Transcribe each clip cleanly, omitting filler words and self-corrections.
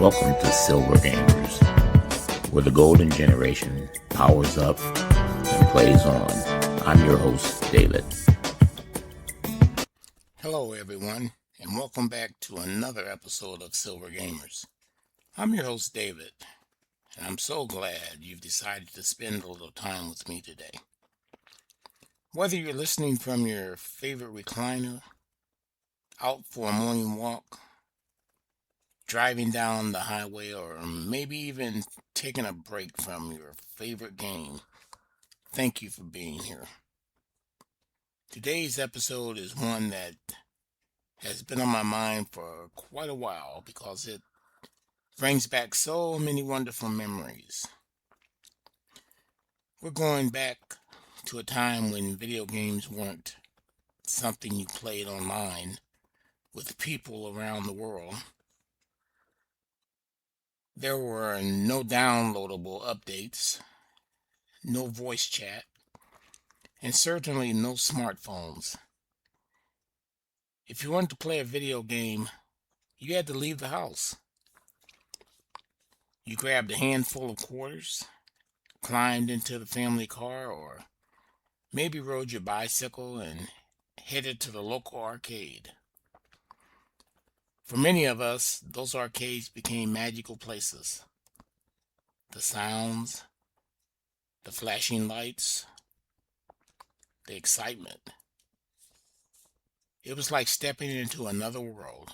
Welcome to Silver Gamers, where the golden generation powers up and plays on. I'm your host, David. Hello, everyone, and welcome back to another episode of Silver Gamers. I'm your host, David, and I'm so glad you've decided to spend a little time with me today. Whether you're listening from your favorite recliner, out for a morning walk, driving down the highway, or maybe even taking a break from your favorite game, thank you for being here. Today's episode is one that has been on my mind for quite a while because it brings back so many wonderful memories. We're going back to a time when video games weren't something you played online with people around the world. There were no downloadable updates, no voice chat, and certainly no smartphones. If you wanted to play a video game, you had to leave the house. You grabbed a handful of quarters, climbed into the family car, or maybe rode your bicycle and headed to the local arcade. For many of us, those arcades became magical places. The sounds, the flashing lights, the excitement. It was like stepping into another world.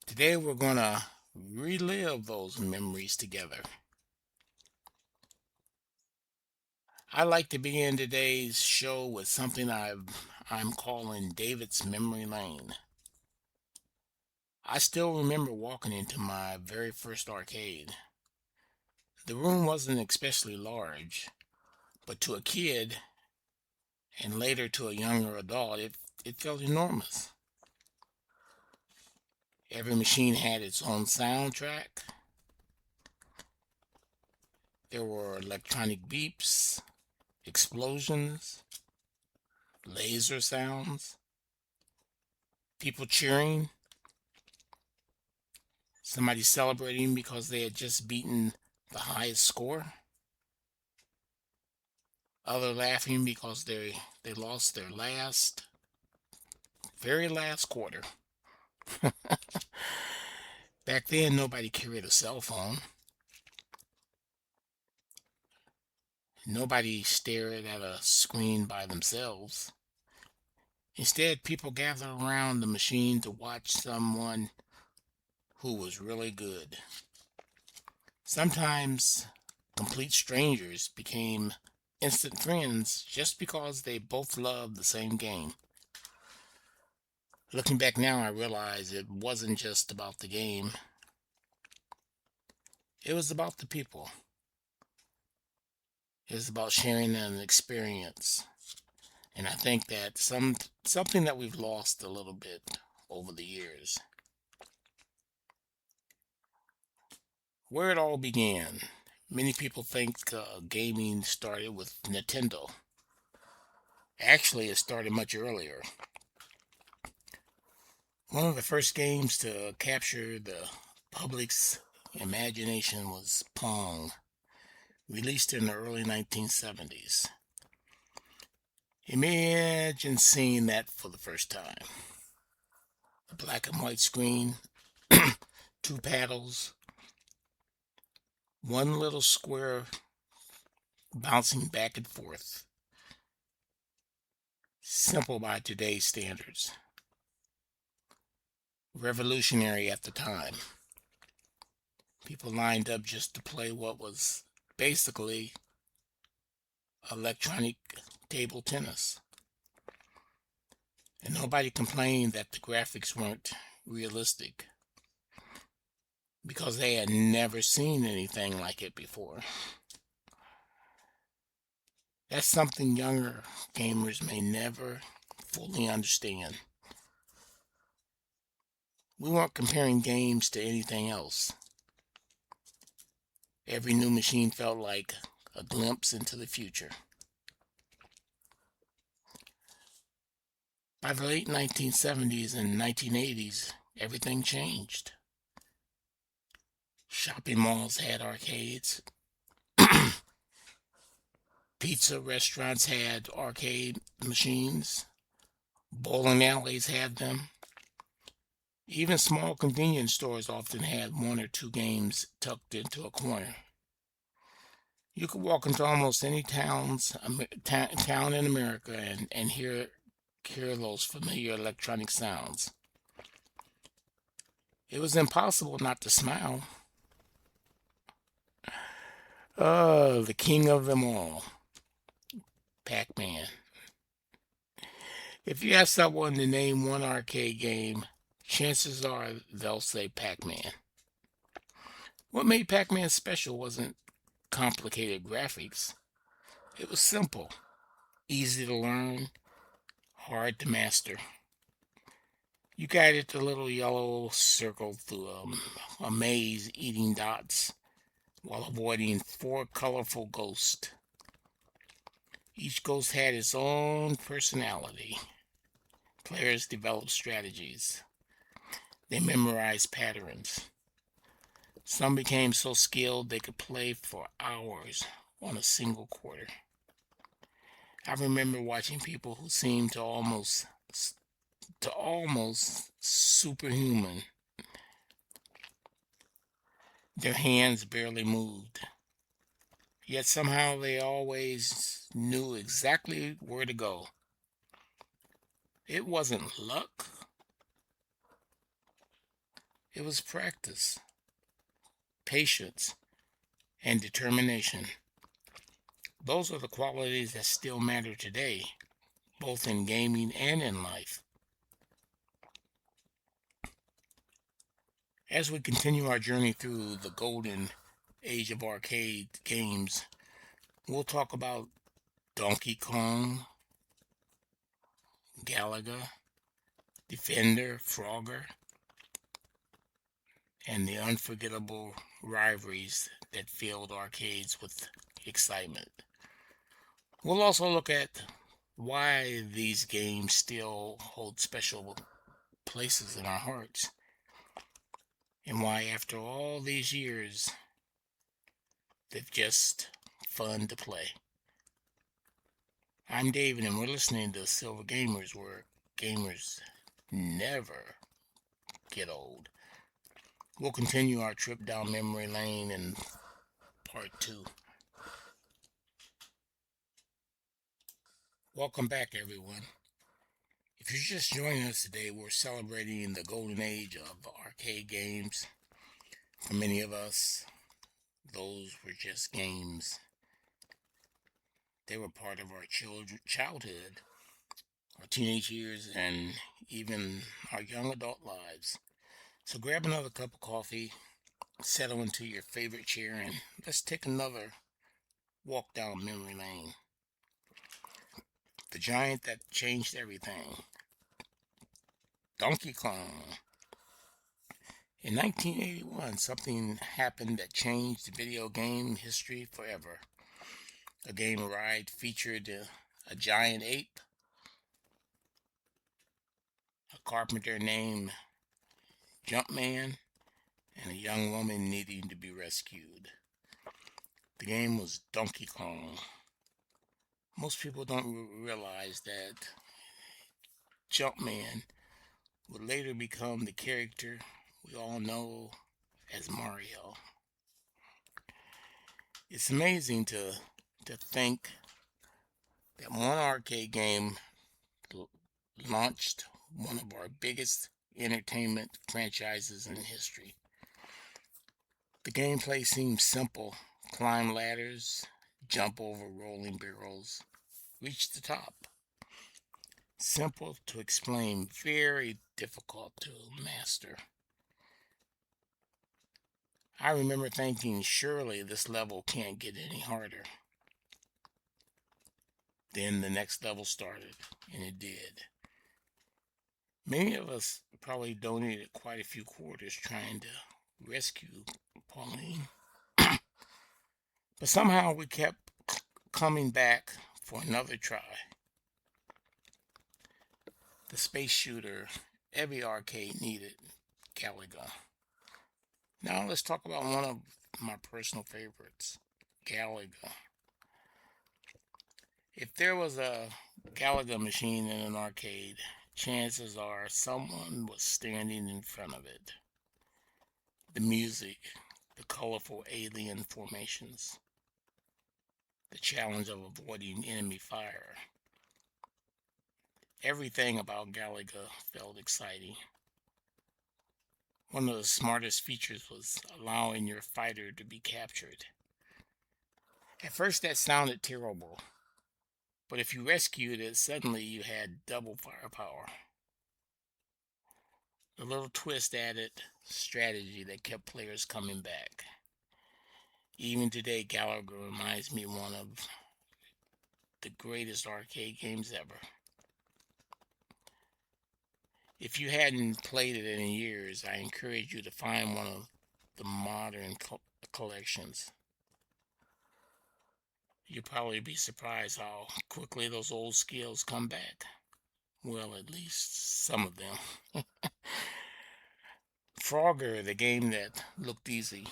Today we're going to relive those memories together. I'd like to begin today's show with something I'm calling David's Memory Lane. I still remember walking into my very first arcade. The room wasn't especially large, but to a kid, and later to a younger adult, it felt enormous. Every machine had its own soundtrack. There were electronic beeps, explosions, laser sounds, people cheering, somebody celebrating because they had just beaten the highest score, other laughing because they lost their very last quarter. Back then, nobody carried a cell phone. Nobody stared at a screen by themselves. Instead, people gathered around the machine to watch someone who was really good. Sometimes complete strangers became instant friends just because they both loved the same game. Looking back now, I realize it wasn't just about the game. It was about the people. It was about sharing an experience. And I think that something that we've lost a little bit over the years. Where it all began. Many people think gaming started with Nintendo. Actually, it started much earlier. One of the first games to capture the public's imagination was Pong, released in the early 1970s. Imagine seeing that for the first time. A black and white screen, two paddles, one little square bouncing back and forth. Simple by today's standards. Revolutionary at the time. People lined up just to play what was basically electronic table tennis. And nobody complained that the graphics weren't realistic because they had never seen anything like it before. That's something younger gamers may never fully understand. We weren't comparing games to anything else. Every new machine felt like a glimpse into the future. By the late 1970s and 1980s, everything changed. Shopping malls had arcades. Pizza restaurants had arcade machines. Bowling alleys had them. Even small convenience stores often had one or two games tucked into a corner. You could walk into almost any town in America and hear those familiar electronic sounds. It was impossible not to smile. Oh, the king of them all, Pac-Man. If you ask someone to name one arcade game, chances are they'll say Pac-Man. What made Pac-Man special wasn't complicated graphics. It was simple, easy to learn, hard to master. You guided the little yellow circle through a maze, eating dots while avoiding 4 colorful ghosts. Each ghost had its own personality. Players developed strategies. They memorized patterns. Some became so skilled they could play for hours on a single quarter. I remember watching people who seemed to almost superhuman. Their hands barely moved. Yet somehow they always knew exactly where to go. It wasn't luck. It was practice, patience, and determination. Those are the qualities that still matter today, both in gaming and in life. As we continue our journey through the golden age of arcade games, we'll talk about Donkey Kong, Galaga, Defender, Frogger, and the unforgettable rivalries that filled arcades with excitement. We'll also look at why these games still hold special places in our hearts, and why after all these years, they're just fun to play. I'm David, and we're listening to Silver Gamers, where gamers never get old. We'll continue our trip down memory lane in part 2. Welcome back, everyone. If you're just joining us today, we're celebrating the golden age of arcade games. For many of us, those were just games. They were part of our childhood, our teenage years, and even our young adult lives. So grab another cup of coffee, settle into your favorite chair, and let's take another walk down memory lane. The giant that changed everything, Donkey Kong. In 1981, something happened that changed video game history forever. A game ride featured a giant ape, a carpenter named Jumpman, and a young woman needing to be rescued. The game was Donkey Kong. Most people don't realize that Jumpman would later become the character we all know as Mario. It's amazing to think that one arcade game launched one of our biggest entertainment franchises in history. The gameplay seems simple: climb ladders, jump over rolling barrels, reach the top. Simple to explain, very difficult to master. I remember thinking, surely this level can't get any harder. Then the next level started, and it did. Many of us probably donated quite a few quarters trying to rescue Pauline. But somehow we kept coming back for another try. The space shooter every arcade needed, Galaga. Now let's talk about one of my personal favorites, Galaga. If there was a Galaga machine in an arcade, chances are someone was standing in front of it. The music, the colorful alien formations, the challenge of avoiding enemy fire. Everything about Galaga felt exciting. One of the smartest features was allowing your fighter to be captured. At first that sounded terrible, but if you rescued it, suddenly you had double firepower. A little twist added strategy that kept players coming back. Even today, Galaga reminds me of one of the greatest arcade games ever. If you hadn't played it in years, I encourage you to find one of the modern collections. You'll probably be surprised how quickly those old skills come back. Well, at least some of them. Frogger, the game that looked easy.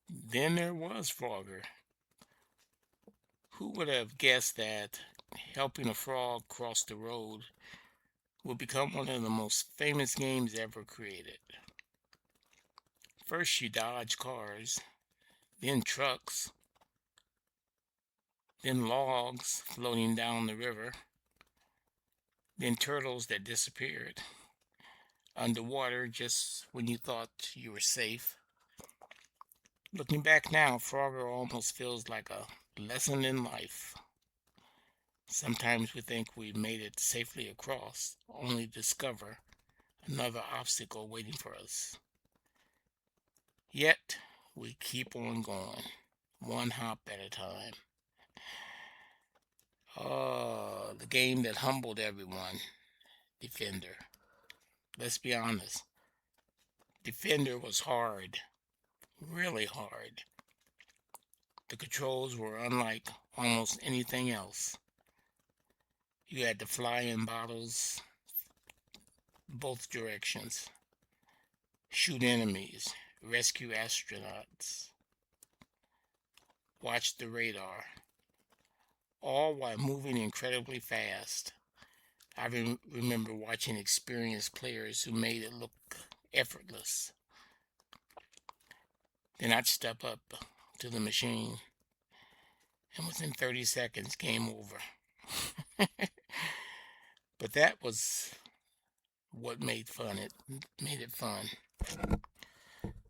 Then there was Frogger. Who would have guessed that helping a frog cross the road would become one of the most famous games ever created? First you dodge cars, then trucks, then logs floating down the river, then turtles that disappeared underwater just when you thought you were safe. Looking back now, Frogger almost feels like a lesson in life. Sometimes we think we've made it safely across, only to discover another obstacle waiting for us. Yet, we keep on going, one hop at a time. Oh, the game that humbled everyone, Defender. Let's be honest, Defender was hard, really hard. The controls were unlike almost anything else. You had to fly in bottles both directions, shoot enemies, rescue astronauts, watch the radar, all while moving incredibly fast. I remember watching experienced players who made it look effortless. Then I'd step up to the machine, and within 30 seconds, game over. But that was what made it fun.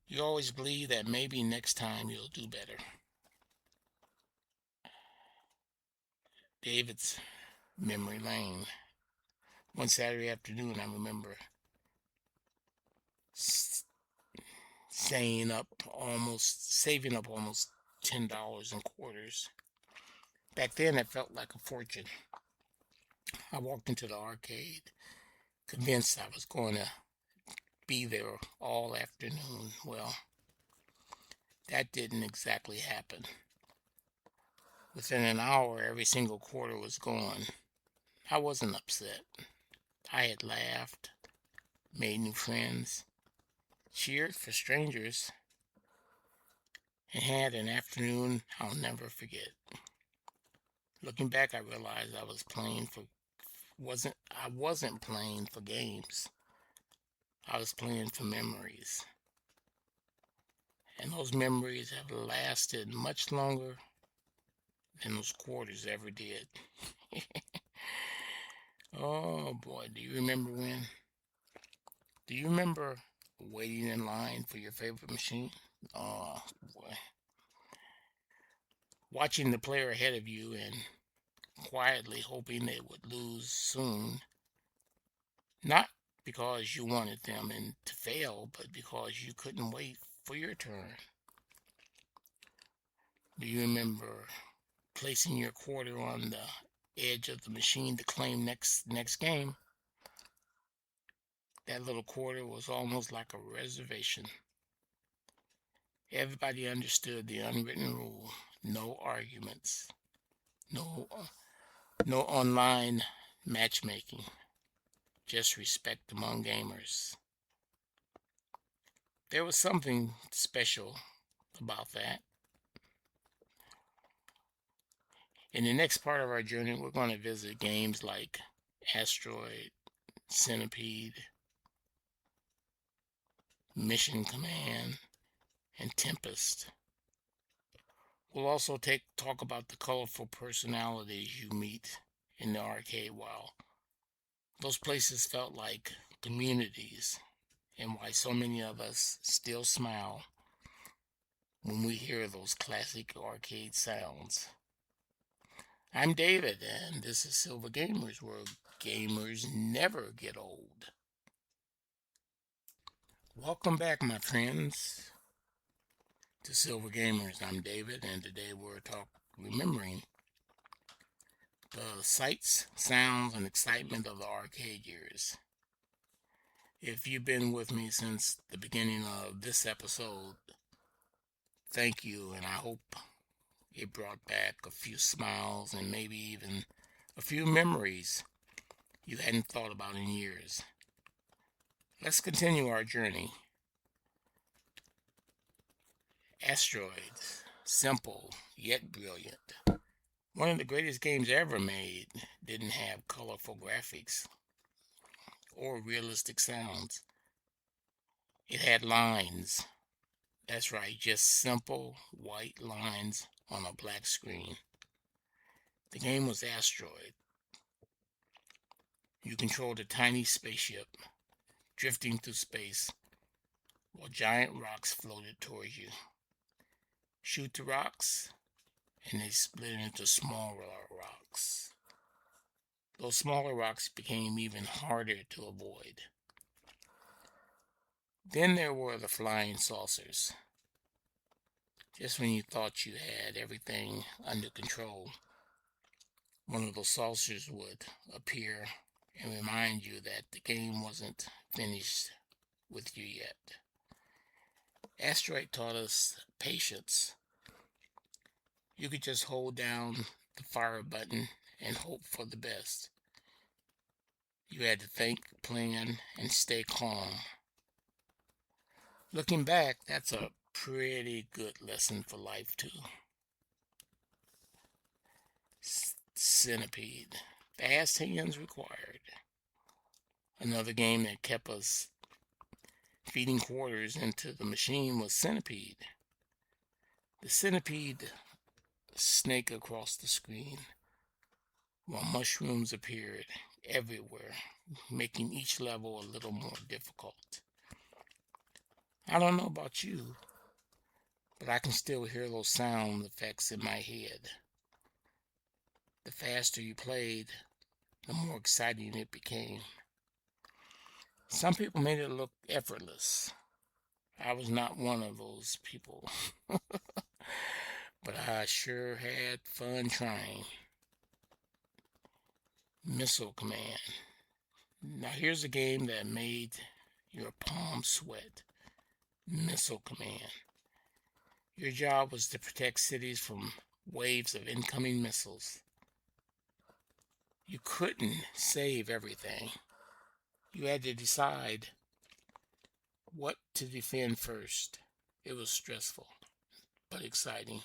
You always believe that maybe next time you'll do better. David's memory lane. One Saturday afternoon, I remember saving up almost $10 in quarters. Back then, it felt like a fortune. I walked into the arcade, convinced I was going to be there all afternoon. Well, that didn't exactly happen. Within an hour, every single quarter was gone. I wasn't upset. I had laughed, made new friends, cheered for strangers, and had an afternoon I'll never forget. Looking back, I realized I wasn't playing for games. I was playing for memories. And those memories have lasted much longer than those quarters ever did. Oh boy, do you remember when? Do you remember waiting in line for your favorite machine? Oh boy. Watching the player ahead of you and quietly hoping they would lose soon. Not because you wanted them to fail, but because you couldn't wait for your turn. Do you remember placing your quarter on the edge of the machine to claim next game? That little quarter was almost like a reservation. Everybody understood the unwritten rule: no arguments, no online matchmaking, just respect among gamers. There was something special about that. In the next part of our journey, we're going to visit games like Asteroid, Centipede, Mission Command, and Tempest. We'll also talk about the colorful personalities you meet in the arcade while those places felt like communities, and why so many of us still smile when we hear those classic arcade sounds. I'm David, and this is Silver Gamers, where gamers never get old. Welcome back, my friends, to Silver Gamers. I'm David, and today we're remembering the sights, sounds, and excitement of the arcade years. If you've been with me since the beginning of this episode, thank you, and I hope it brought back a few smiles and maybe even a few memories you hadn't thought about in years. Let's continue our journey. Asteroids, simple yet brilliant. One of the greatest games ever made, didn't have colorful graphics or realistic sounds. It had lines. That's right, just simple white lines on a black screen. The game was Asteroid. You controlled a tiny spaceship drifting through space while giant rocks floated towards you. Shoot the rocks, and they split into smaller rocks. Those smaller rocks became even harder to avoid. Then there were the flying saucers. Just when you thought you had everything under control, one of those saucers would appear and remind you that the game wasn't finished with you yet. Asteroid taught us patience. You could just hold down the fire button and hope for the best. You had to think, plan, and stay calm. Looking back, that's a pretty good lesson for life, too. Centipede. Fast hands required. Another game that kept us feeding quarters into the machine was Centipede. The centipede snake across the screen, while mushrooms appeared everywhere, making each level a little more difficult. I don't know about you, but I can still hear those sound effects in my head. The faster you played, the more exciting it became. Some people made it look effortless. I was not one of those people. But I sure had fun trying. Missile Command. Now here's a game that made your palms sweat. Missile Command. Your job was to protect cities from waves of incoming missiles. You couldn't save everything. You had to decide what to defend first. It was stressful, but exciting.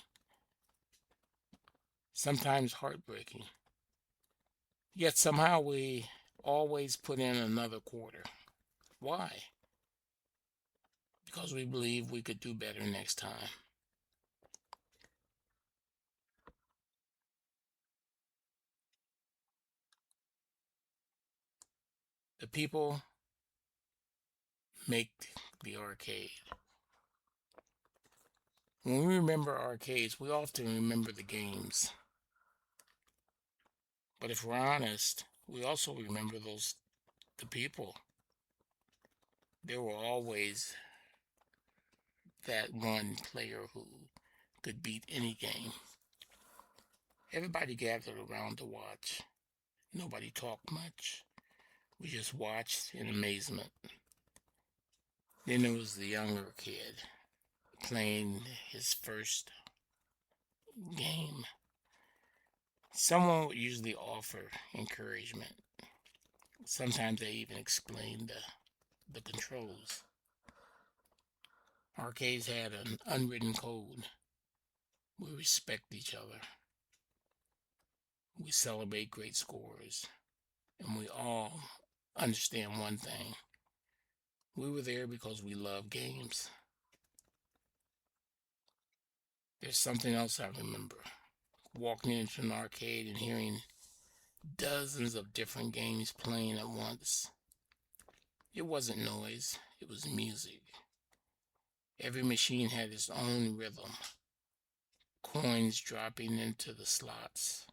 Sometimes heartbreaking. Yet somehow we always put in another quarter. Why? Because we believe we could do better next time. The people make the arcade. When we remember arcades, we often remember the games. But if we're honest, we also remember the people. There were always that one player who could beat any game. Everybody gathered around to watch. Nobody talked much. We just watched in amazement. Then there was the younger kid playing his first game. Someone would usually offer encouragement. Sometimes they even explained the controls. Arcades had an unwritten code. We respect each other. We celebrate great scores. And we all understand one thing. We were there because we love games. There's something else I remember. Walking into an arcade and hearing dozens of different games playing at once. It wasn't noise, it was music. Every machine had its own rhythm. Coins dropping into the slots.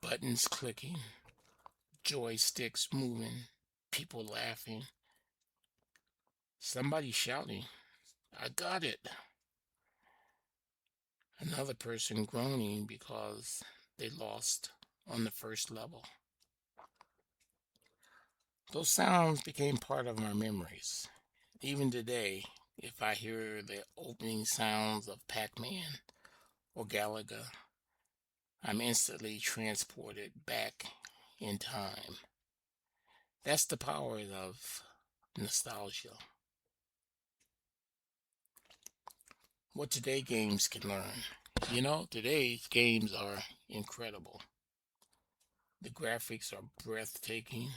Buttons clicking. Joysticks moving. People laughing. Somebody shouting, "I got it!" Another person groaning because they lost on the first level. Those sounds became part of our memories. Even today, if I hear the opening sounds of Pac-Man or Galaga, I'm instantly transported back in time. That's the power of nostalgia. What today games can learn. Today's games are incredible. The graphics are breathtaking.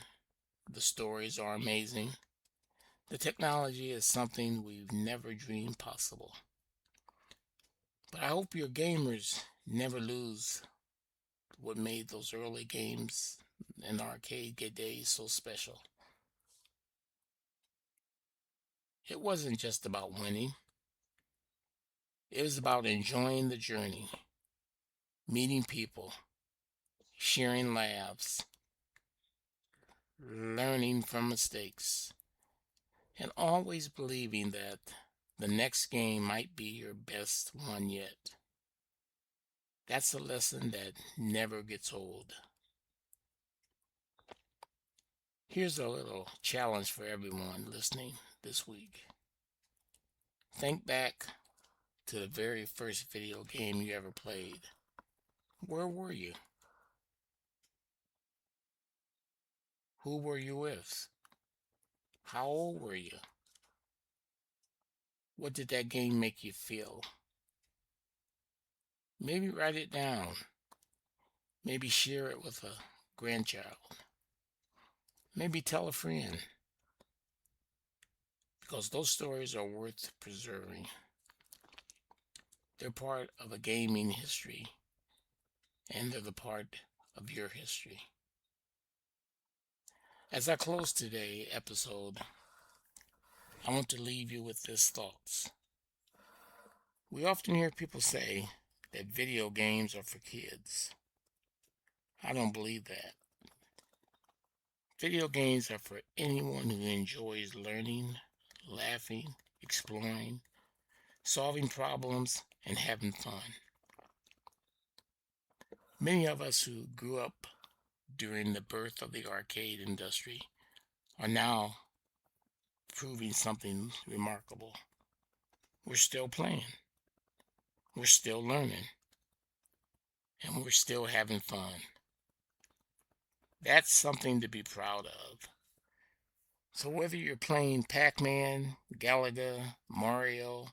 The stories are amazing. The technology is something we've never dreamed possible. But I hope your gamers never lose what made those early games and arcade days so special. It wasn't just about winning. It was about enjoying the journey, meeting people, sharing laughs, learning from mistakes, and always believing that the next game might be your best one yet. That's a lesson that never gets old. Here's a little challenge for everyone listening this week. Think back to the very first video game you ever played. Where were you? Who were you with? How old were you? What did that game make you feel? Maybe write it down. Maybe share it with a grandchild. Maybe tell a friend. Because those stories are worth preserving. They're part of a gaming history. And they're the part of your history. As I close today's episode, I want to leave you with these thoughts. We often hear people say that video games are for kids. I don't believe that. Video games are for anyone who enjoys learning, laughing, exploring, solving problems, and having fun. Many of us who grew up during the birth of the arcade industry are now proving something remarkable. We're still playing. We're still learning. And we're still having fun. That's something to be proud of. So whether you're playing Pac-Man, Galaga, Mario,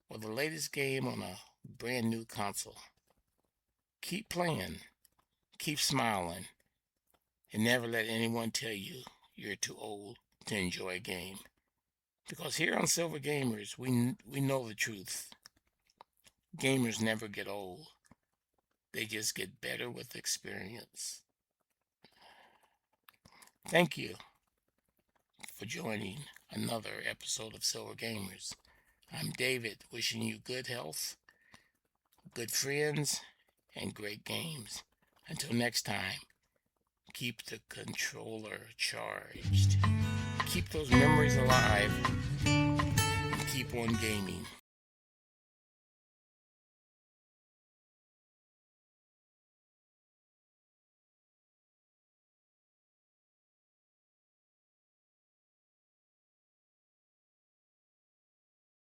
or the latest game on a brand new console, keep playing, keep smiling, and never let anyone tell you you're too old to enjoy a game. Because here on Silver Gamers, we know the truth. Gamers never get old. They just get better with experience. Thank you for joining another episode of Silver Gamers. I'm David, wishing you good health, good friends, and great games. Until next time, keep the controller charged. Keep those memories alive. And keep on gaming.